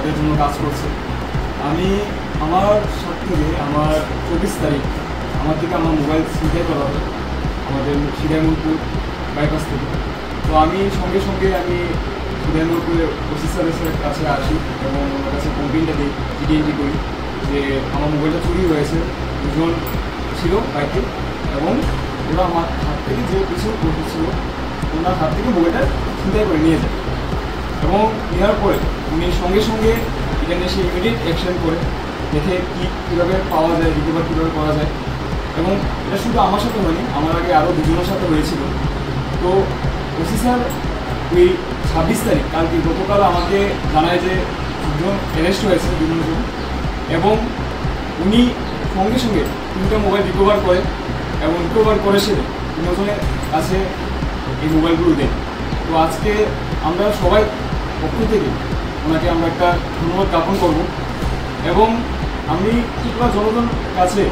তাদের জন্য কাজ করছে। আমি আমার সাথে থেকে আমার 24 তারিখ আমার মোবাইল ছিনতাই করা হয় আমাদের সিরাজমপুর বাইপাস থেকে। তো আমি সঙ্গে সঙ্গে সিরাজমপুরের ওসি স্যারের কাছে আসি এবং ওনার কাছে কমপ্লেনটা দিই, জিডিএনটি করি যে আমার মোবাইলটা চুরি হয়েছে। দুজন ছিল বাইকে এবং ওরা আমার হাত থেকে যে পিছনে বসেছিল ওনার হাত থেকে মোবাইলটা ছিনতাই করে নিয়ে যায় এবং নেওয়ার পরে উনি সঙ্গে সঙ্গে এখানে এসে ইমিডিয়েট অ্যাকশন করে দেখে কীভাবে পাওয়া যায়, রিকভার কীভাবে করা যায়। এবং এটা শুধু আমার সাথে হয়নি, আমার আগে আরও দুজনের সাথে হয়েছিল। তো ওসি স্যার ওই 26 তারিখ গতকাল আমাকে জানায় যে দুজন অ্যারেস্ট হয়েছে, দুজন, এবং উনি সঙ্গে সঙ্গে 3টা মোবাইল রিকভার করে এবং রিকভার করে সে তিনজনের কাছে এই মোবাইলগুলো দেয়। তো আজকে আমরা সবাই পক্ষ থেকে ওনাকে আমরা একটা ধন্যবাদ জ্ঞাপন করব। এবং আমি ত্রিপুরা জনগণের কাছে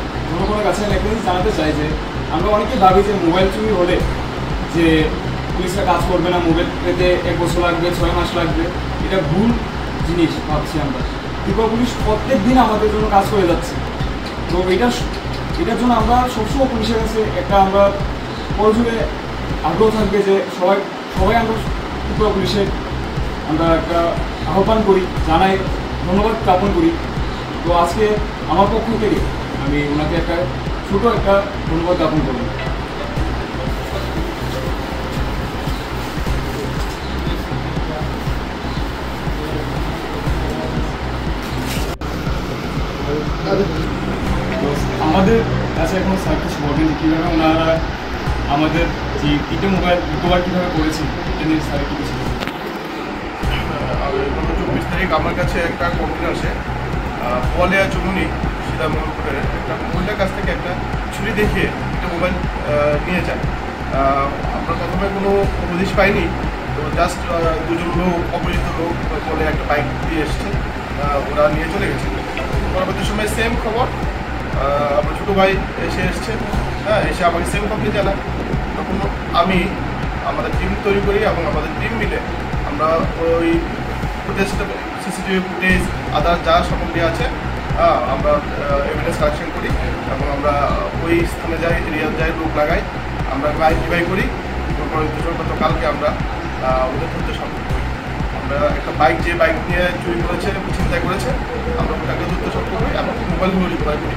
আমি একটা জিনিস জানাতে চাই যে আমরা অনেকেই ভাবি যে মোবাইল চুরি হলে যে পুলিশরা কাজ করবে না, মোবাইল পেতে 1 বছর লাগবে, 6 মাস লাগবে। এটা ভুল জিনিস ভাবছি আমরা। ত্রিপুরা পুলিশ প্রত্যেক দিন আমাদের জন্য কাজ করে যাচ্ছে। তো এটার জন্য আমরা সবসময় পুলিশের কাছে একটা আমরা পরজুড়ে আগ্রহ থাকবে যে সবাই আমরা ত্রিপুরা পুলিশের আমরা একটা আহ্বান করি, জানাই, ধন্যবাদ জ্ঞাপন করি। তো আজকে আমার পক্ষ থেকে আমি ওনাকে একটা ছোটো একটা ধন্যবাদ জ্ঞাপন করব। আমাদের কাছে এখন স্যার কিছু বলেন যে কীভাবে ওনারা আমাদের যে 3টে মোবাইল রিকভার কীভাবে করেছে এটা নিয়ে স্যার কি কিছু। গত 24 তারিখ আমার কাছে একটা কমপ্লেন আসে, বলিয়া চুমুনি সীতামপুরের একটা মহিলার কাছ থেকে একটা ছুরি দেখিয়ে একটা মোবাইল নিয়ে যায়। আমরা প্রথমে কোনো উপদেশ পাইনি, তো জাস্ট দুজন লোক, অপরিচিত লোক বলে একটা বাইক দিয়ে এসছে, ওরা নিয়ে চলে গেছে। পরবর্তী সময় সেম খবর আমার ছোটো ভাই এসছে, এসে আমাকে সেম কমপ্লেন জানায়। তখন আমি আমাদের টিম তৈরি করি এবং আমাদের টিম মিলে আমরা ওই ফুটেজটা, সিসিটিভি ফুটেজ, আদার যা সামগ্রী আছে আমরা এভিডেন্স কালেকশন করি এবং আমরা ওই স্থানে যাই, এরিয়া যাই, লোক লাগাই, আমরা আইডেন্টিফাই করি। গতকালকে আমরা ওদের ধরতে সক্ষম করি। আমরা একটা বাইক, যে বাইক নিয়ে চুরি করেছে, ছিনতাই করেছে, আমরা ওটাকে ধরতে সক্ষম হই এবং মোবাইলগুলো রিকভার করি।